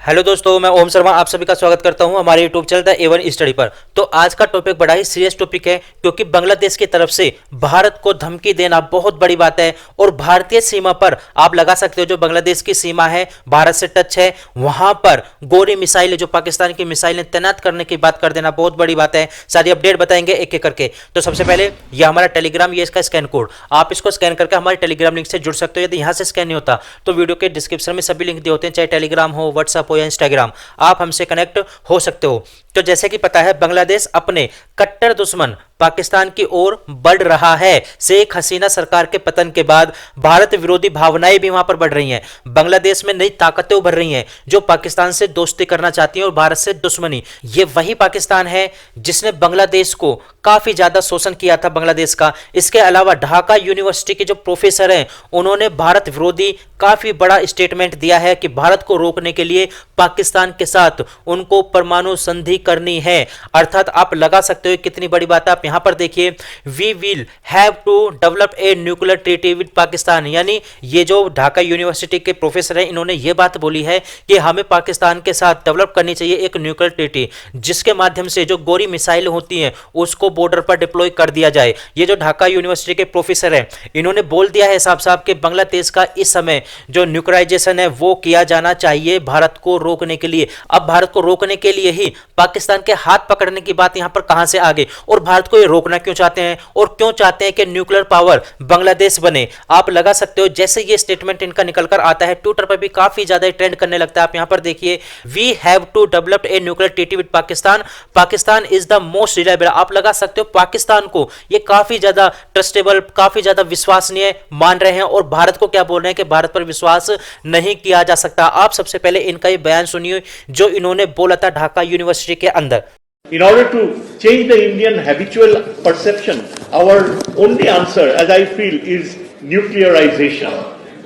Hello दोस्तों, मैं ओम शर्मा आप सभी का स्वागत करता हूं हमारे YouTube channel the A1 study पर। तो आज का टॉपिक बड़ा ही सीरियस टॉपिक है क्योंकि बांग्लादेश की तरफ से भारत को धमकी देना बहुत बड़ी बात है। और भारतीय सीमा पर आप लगा सकते हो, जो बांग्लादेश की सीमा है भारत से टच है, वहां पर गोरी मिसाइलें, जो पाकिस्तान की मिसाइलें तैनात करने की बात कर देना बहुत बड़ी बात है। सारी अपडेट बताएंगे एक एक करके। तो सबसे पहले यह हमारा टेलीग्राम, ये इसका स्कैन कोड, आप इसको स्कैन करके हमारे टेलीग्राम लिंक से जुड़ सकते हो। यदि यहां से स्कैन नहीं होता तो वीडियो के डिस्क्रिप्शन में सभी लिंक दिए होते हैं, चाहे टेलीग्राम हो, व्हाट्सएप या इंस्टाग्राम, आप हमसे कनेक्ट हो सकते हो। तो जैसे कि पता है, बांग्लादेश अपने कट्टर दुश्मन पाकिस्तान की ओर बढ़ रहा है। शेख हसीना सरकार के पतन के बाद भारत विरोधी भावनाएं भी वहां पर बढ़ रही हैं। बांग्लादेश में नई ताकतें उभर रही हैं जो पाकिस्तान से दोस्ती करना चाहती हैं और भारत से दुश्मनी। ये वही पाकिस्तान है जिसने बांग्लादेश को काफी ज्यादा शोषण किया था बांग्लादेश का। इसके अलावा ढाका यूनिवर्सिटी के जो प्रोफेसर हैं, उन्होंने भारत विरोधी काफी बड़ा स्टेटमेंट दिया है कि भारत को रोकने के लिए पाकिस्तान के साथ उनको परमाणु संधि करनी है। अर्थात आप लगा सकते हो कितनी बड़ी बात है। आप यहां पर देखिए, we will have to develop a nuclear treaty with Pakistan, यानी ये जो ढाका यूनिवर्सिटी के प्रोफेसर हैं, इन्होंने ये बात बोली है कि हमें पाकिस्तान के साथ डेवलप करनी चाहिए एक न्यूक्लियर ट्रीटी, जिसके माध्यम से जो गोरी मिसाइल होती हैं उसको बॉर्डर पर डिप्लॉय कर दिया जाए। ये जो ढाका यूनिवर्सिटी के प्रोफेसर हैं, इन्होंने बोल दिया है साफ साफ कि बांग्लादेश का इस समय जो न्यूक्लियराइजेशन है वो किया जाना चाहिए भारत को रोकने के लिए। अब भारत को रोकने के लिए ही पाकिस्तान के हाथ पकड़ने की बात यहां पर कहां से आ गई, और भारत को ये रोकना क्यों चाहते हैं, और क्यों चाहते हैं कि न्यूक्लियर पावर बांग्लादेश बने। आप लगा सकते हो जैसे ये स्टेटमेंट इनका निकलकर आता है, ट्विटर पर भी काफी ज्यादा ट्रेंड करने लगता है। आप यहां पर देखिए, we have to develop a nuclear treaty with Pakistan, Pakistan is the most reliable. आप लगा सकते हो पाकिस्तान को ये काफी ज्यादा ट्रस्टेबल, काफी ज्यादा विश्वसनीय मान रहे हैं, और भारत को क्या बोल रहे हैं कि भारत पर विश्वास नहीं किया जा सकता। आप सबसे पहले इनका ये बयान सुनिए जो इन्होंने बोला था ढाका यूनिवर्सिटी के अंदर। In order to change the Indian habitual perception, our only answer, as I feel, is nuclearization.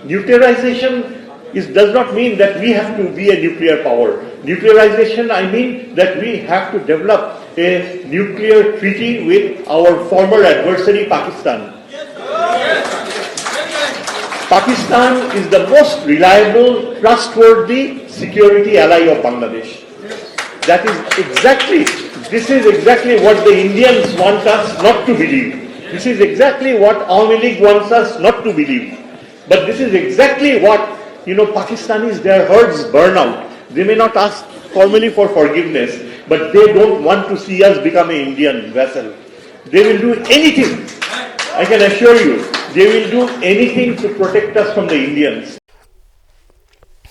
Nuclearization does not mean that we have to be a nuclear power. Nuclearization, I mean that we have to develop a nuclear treaty with our former adversary, Pakistan. Pakistan is the most reliable, trustworthy security ally of Bangladesh. This is exactly what the Indians want us not to believe. This is exactly what Awami League wants us not to believe. But this is exactly what, Pakistanis, their herds burn out. They may not ask formally for forgiveness, but they don't want to see us become an Indian vassal. They will do anything, I can assure you, they will do anything to protect us from the Indians.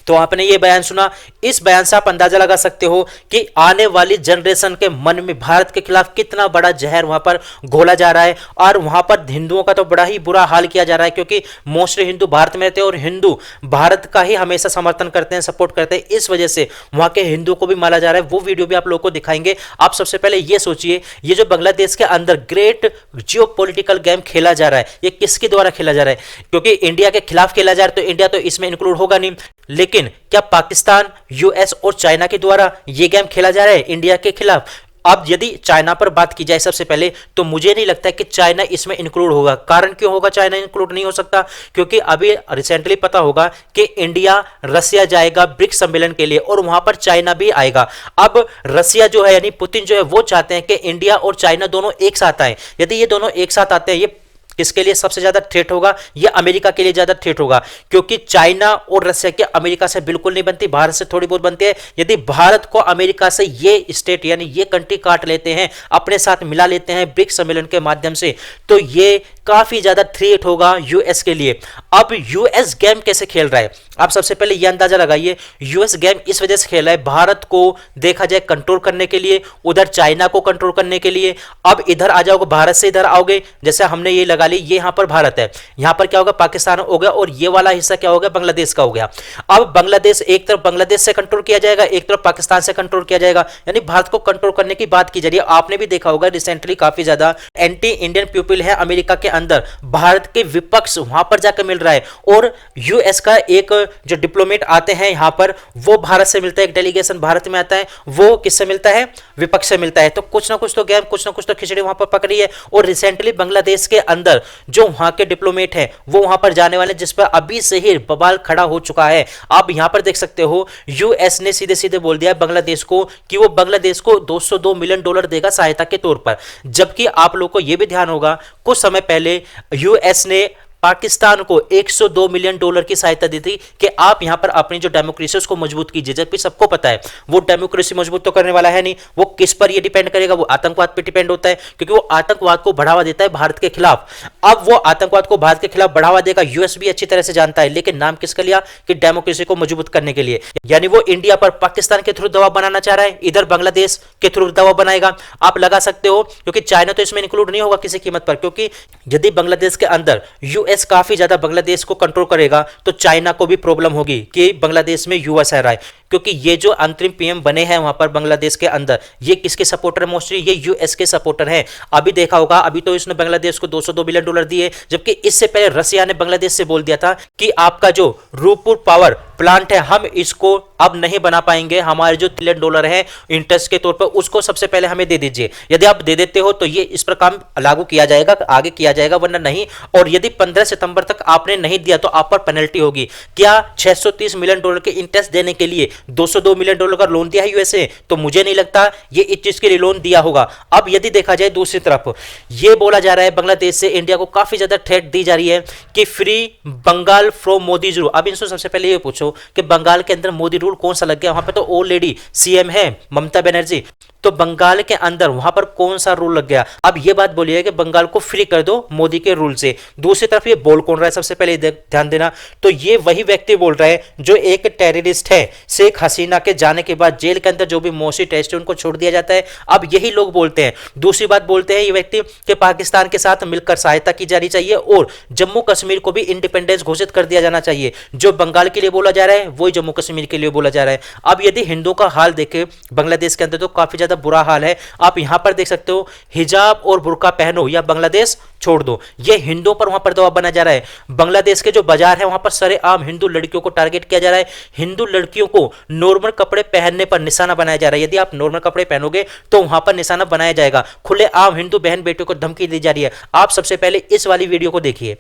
तो आपने ये बयान सुना, इस बयान से आप अंदाजा लगा सकते हो कि आने वाली जनरेशन के मन में भारत के खिलाफ कितना बड़ा जहर वहां पर घोला जा रहा है। और वहां पर हिंदुओं का तो बड़ा ही बुरा हाल किया जा रहा है, क्योंकि मोस्टली हिंदू भारत में रहते हैं और हिंदू भारत का ही हमेशा समर्थन करते हैं, सपोर्ट करते हैं। इस वजह से वहां के हिंदुओं को भी मारा जा रहा है। वो वीडियो भी आप लोगों को दिखाएंगे। आप सबसे पहले ये सोचिए, ये जो बांग्लादेश के अंदर ग्रेट जियोपॉलिटिकल गेम खेला जा रहा है, ये किसके द्वारा खेला जा रहा है? क्योंकि इंडिया के खिलाफ खेला जा रहा है, तो इंडिया तो इसमें इंक्लूड होगा नहीं, लेकिन क्या पाकिस्तान, यूएस और चाइना के द्वारा यह गेम खेला जा रहा है इंडिया के खिलाफ? अब यदि चाइना पर बात की जाए सबसे पहले, तो मुझे नहीं लगता कि चाइना इसमें इंक्लूड होगा। कारण क्यों होगा चाइना इंक्लूड नहीं हो सकता? क्योंकि अभी रिसेंटली पता होगा कि इंडिया रसिया जाएगा ब्रिक्स सम्मेलन के लिए, और वहां पर चाइना भी आएगा। अब रसिया जो है, यानी पुतिन जो है, वो चाहते हैं कि इंडिया और चाइना दोनों एक साथ आए। यदि ये दोनों एक साथ आते हैं, ये किसके लिए सबसे ज्यादा थ्रेट होगा? ये अमेरिका के लिए ज्यादा थ्रेट होगा, क्योंकि चाइना और रसिया की अमेरिका से बिल्कुल नहीं बनती, भारत से थोड़ी बहुत बनती है। यदि भारत को अमेरिका से ये स्टेट यानी ये कंट्री काट लेते हैं, अपने साथ मिला लेते हैं ब्रिक्स सम्मेलन के माध्यम से, तो ये काफी ज्यादा थ्रेट होगा यूएस के लिए। अब यूएस गेम कैसे खेल रहा है? आप सबसे पहले यह अंदाजा लगाइए, यूएस गेम इस वजह से खेल रहा है, भारत को देखा जाए कंट्रोल करने के लिए, उधर चाइना को कंट्रोल करने के लिए। अब इधर आ जाओगे, भारत से इधर आओगे, जैसे हमने ये लगा ली, ये यहां पर भारत है, यहां पर क्या होगा? पाकिस्तान हो गया, और ये वाला हिस्सा क्या हो गया? बांग्लादेश का हो गया। अब बांग्लादेश, एक तरफ बांग्लादेश से कंट्रोल किया जाएगा, एक तरफ पाकिस्तान से कंट्रोल किया जाएगा, यानी भारत को कंट्रोल करने की बात की जा रही है। आपने भी देखा होगा रिसेंटली काफी ज्यादा एंटी इंडियन पीपल है अमेरिका के अंदर भारत के विपक्ष वहां पर जाकर मिल रहा है, और यूएस का एक जो डिप्लोमेट आते हैं यहां पर, वो भारत से मिलता है, एक डेलीगेशन भारत में आता है, वो किससे मिलता है? विपक्ष से मिलता है। तो कुछ ना कुछ तो गेम, कुछ ना कुछ तो खिचड़ी वहां पर पकड़ी है। और रिसेंटली बांग्लादेश के अंदर जो वहां के डिप्लोमेट हैं वो वहां पर जाने वाले, जिस पर अभी से ही बवाल खड़ा हो चुका है। आप यहां पर देख सकते हो यूएस ने सीधे सीधे बोल दिया बांग्लादेश को कि वो बांग्लादेश को $202 मिलियन देगा सहायता के तौर पर। जबकि आप लोगों को यह भी ध्यान होगा कुछ समय पहले यूएस ने पाकिस्तान को $102 मिलियन की सहायता दी थी कि आप यहां पर अपनी जो डेमोक्रेसी उसको मजबूत कीजिए। जबकि सबको पता है वो डेमोक्रेसी मजबूत तो करने वाला है नहीं, वो किस पर ये डिपेंड करेगा? वो आतंकवाद पर डिपेंड होता है, क्योंकि वो आतंकवाद को बढ़ावा देता है भारत के खिलाफ। अब वो आतंकवाद को भारत के खिलाफ बढ़ावा देगा, यूएस भी अच्छी तरह से जानता है, लेकिन नाम किसका लिया? कि डेमोक्रेसी को मजबूत करने के लिए। यानी वो इंडिया पर पाकिस्तान के थ्रू दबाव बनाना चाह रहा है, इधर बांग्लादेश के थ्रू दबाव बनाएगा। आप लगा सकते हो, क्योंकि चाइना तो इसमें इंक्लूड नहीं होगा किसी कीमत पर, क्योंकि यदि बांग्लादेश के अंदर यूएस काफी ज्यादा बांग्लादेश को कंट्रोल करेगा तो चाइना को भी प्रॉब्लम होगी कि बांग्लादेश में यूएस आ रहा है। क्योंकि ये जो अंतरिम पीएम बने हैं वहां पर बांग्लादेश के अंदर, ये किसके सपोर्टर है? मोस्टली ये यूएस के सपोर्टर हैं। अभी देखा होगा, अभी तो इसने बांग्लादेश को $202 मिलियन दिए, जबकि इससे पहले रसिया ने बांग्लादेश से बोल दिया था कि आपका जो रूपपुर पावर प्लांट है हम इसको अब नहीं बना पाएंगे, हमारे जो $3 मिलियन है इंटरेस्ट के तौर पर उसको सबसे पहले हमें दे दीजिए। यदि आप दे देते हो तो ये इस पर काम लागू किया जाएगा, आगे किया जाएगा, वरना नहीं। और यदि 15 सितंबर तक आपने नहीं दिया तो आप पर पेनल्टी होगी। क्या $630 मिलियन के इंटरेस्ट देने के लिए $202 मिलियन का लोन दिया है यूएसए? तो मुझे नहीं लगता ये इस चीज के लिए लोन दिया होगा। अब यदि देखा जाए दूसरी तरफ, ये बोला जा रहा है बांग्लादेश से इंडिया को काफी ज्यादा थ्रेट दी जा रही है कि free Bengal from Modi rule. अब इनसे सबसे पहले ये पूछो कि बंगाल के अंदर मोदी रूल कौन सा लग गया? वहां पे तो ऑलरेडी सीएम है ममता बनर्जी, तो बंगाल के अंदर वहां पर कौन सा रूल लग गया? अब ये बात बोलिए कि बंगाल को फ्री कर दो मोदी के रूल से। दूसरी तरफ ये बोल कौन रहा है? सबसे पहले ध्यान देना, तो ये वही व्यक्ति बोल रहा है जो एक टेररिस्ट है। शेख हसीना के जाने के बाद जेल के अंदर जो भी मोसी टेररिस्ट है उनको छोड़ दिया जाता है, अब यही लोग बोलते हैं। दूसरी बात बोलते हैं ये व्यक्ति कि पाकिस्तान के साथ मिलकर सहायता की जानी चाहिए और जम्मू कश्मीर को भी इंडिपेंडेंस घोषित कर दिया जाना चाहिए। जो बंगाल के लिए बोला जा रहा है वही जम्मू कश्मीर के लिए बोला जा रहा है। अब यदि हिंदुओं का हाल देखें बांग्लादेश के अंदर तो काफी ज्यादा बुरा हाल है। आप यहां पर देख सकते हो, हिजाब और बुर्का पहनो या बांग्लादेश छोड़ दो, ये हिंदुओं पर वहां पर दबाव बना जा रहा है। बांग्लादेश के जो बाजार है वहां पर सरेआम हिंदू लड़कियों को टारगेट किया जा रहा है। हिंदू लड़कियों को नॉर्मल कपड़े पहनने पर निशाना बनाया जा रहा है। यदि आप नॉर्मल कपड़े पहनोगे तो वहां पर निशाना बनाया जाएगा। खुलेआम हिंदू बहन बेटियों को धमकी दी जा रही है। आप सबसे पहले इस वाली वीडियो को देखिए।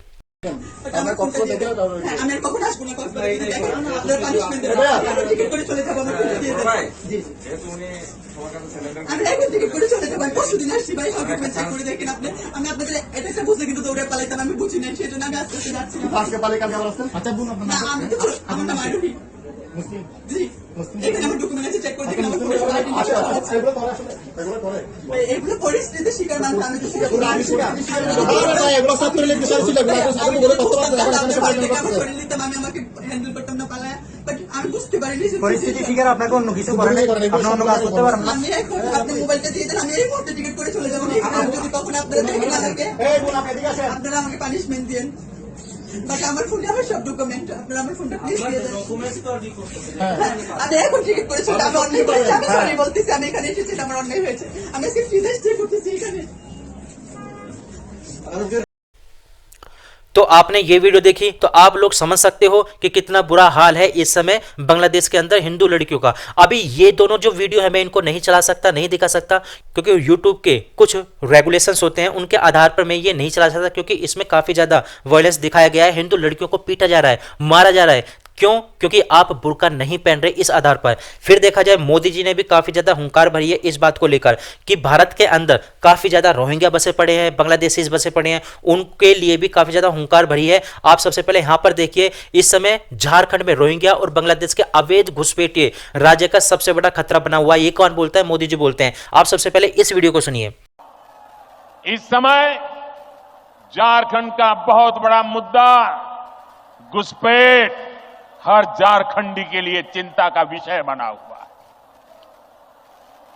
আমি এখন টিকিট করে চলে যাবো। পরশুদিন আসছি ভাই, সব ডকুমেন্ট চেক করে দেখেন আপনি। আমি আপনাদের এটা বুঝলে কিন্তু দৌড়ে পালাইতাম, আমি বুঝি নাই, সেজন্য আমি আস্তে আস্তে যাচ্ছি। আজকে পালাই কালকে আবার আসছেন? আচ্ছা বোন আপনার, না আমি তো আমার নাম আইডি মুসলিম। জি এখানে আমার ডকুমেন্ট আছে, চেক করে দেখেন। আমার এগুলো করে আসলে এগুলো করে এগুলো পরিস্থিতিতে শিকার মানুষ, আমি তো শিকার আমি শিকার এগুলো সব করে লিখতে চাইছি, এগুলো সাথে বলে করতে পারতে আমি আমাকে হ্যান্ডেল করতাম না পালায়, বাট আমি বুঝতে পারিনি পরিস্থিতি শিকার আপনাকে অন্য কিছু করে নাই, আপনি অন্য কাজ করতে পারেন না। আমি এখন আপনি মোবাইলটা দিয়ে দেন, আমি এই মুহূর্তে টিকিট করে চলে যাবো। যদি কখন আপনারা দেখে না লাগে এই বোন আপনি এদিকে আসেন, আপনারা আমাকে পানিশমেন্ট দেন। বাট আমার ফোনে আমার সব ডকুমেন্ট, আপনারা আমার ফোনটা প্লিজ দিয়ে দেন। ডকুমেন্টস তো রেডি করতে হবে। আমি এখন টিকিট করে চলে যাবো। অন্যায় করেছি, আমি সরি বলতেছি, আমি এখানে এসেছি, আমার অন্যায় হয়েছে। আমি আজকে ফ্রিজে স্টে করতেছি এখানে। तो आपने ये वीडियो देखी तो आप लोग समझ सकते हो कि कितना बुरा हाल है इस समय बांग्लादेश के अंदर हिंदू लड़कियों का। अभी ये दोनों जो वीडियो है मैं इनको नहीं चला सकता, नहीं दिखा सकता, क्योंकि यूट्यूब के कुछ रेगुलेशंस होते हैं, उनके आधार पर मैं ये नहीं चला सकता, क्योंकि इसमें काफी ज्यादा वायलेंस दिखाया गया है। हिंदू लड़कियों को पीटा जा रहा है, मारा जा रहा है। क्यों? क्योंकि आप बुर्का नहीं पहन रहे, इस आधार पर। फिर देखा जाए मोदी जी ने भी काफी ज्यादा हुंकार भरी है इस बात को लेकर कि भारत के अंदर काफी ज्यादा रोहिंग्या बसे पड़े हैं, बांग्लादेशीज बसे पड़े हैं, उनके लिए भी काफी ज्यादा हुंकार भरी है। आप सबसे पहले यहां पर देखिए, इस समय झारखंड में रोहिंग्या और बांग्लादेश के अवैध घुसपैठ राज्य का सबसे बड़ा खतरा बना हुआ है। ये कौन बोलता है? मोदी जी बोलते हैं। आप सबसे पहले इस वीडियो को सुनिए। इस समय झारखंड का बहुत बड़ा मुद्दा घुसपैठ हर झारखंडी के लिए चिंता का विषय बना हुआ है।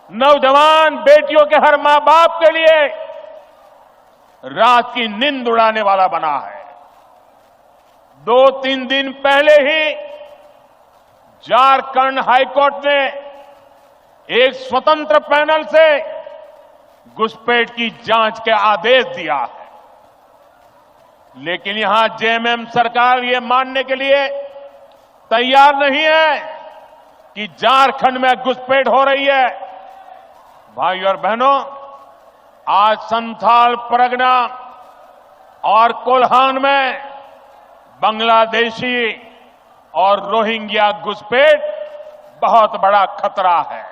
नौजवान बेटियों के हर मां बाप के लिए रात की नींद उड़ाने वाला बना है। 2-3 दिन पहले ही झारखंड हाईकोर्ट ने एक स्वतंत्र पैनल से घुसपैठ की जांच के आदेश दिया है। लेकिन यहां जेएमएम सरकार ये मानने के लिए तैयार नहीं है कि झारखंड में घुसपैठ हो रही है। भाइयों और बहनों, आज संथाल परगना और कोल्हान में बांग्लादेशी और रोहिंग्या घुसपैठ बहुत बड़ा खतरा है।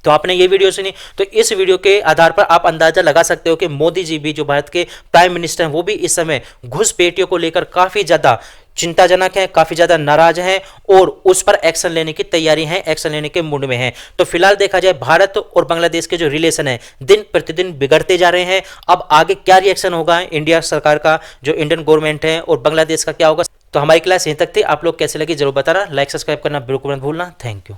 तो आपने ये वीडियो सुनी, तो इस वीडियो के आधार पर आप अंदाजा लगा सकते हो कि मोदी जी भी, जो भारत के प्राइम मिनिस्टर हैं, वो भी इस समय घुसपैठियों को लेकर काफी ज्यादा चिंताजनक हैं, काफी ज्यादा नाराज हैं और उस पर एक्शन लेने की तैयारी है, एक्शन लेने के मूड में हैं। तो फिलहाल देखा जाए भारत और बांग्लादेश के जो रिलेशन है दिन प्रतिदिन बिगड़ते जा रहे हैं। अब आगे क्या रिएक्शन होगा इंडिया सरकार का, जो इंडियन गवर्नमेंट है, और बांग्लादेश का क्या होगा। तो हमारी क्लास यहीं तक थी। आप लोग कैसे लगी जरूर बताना, लाइक सब्सक्राइब करना बिल्कुल मत भूलना। Thank you.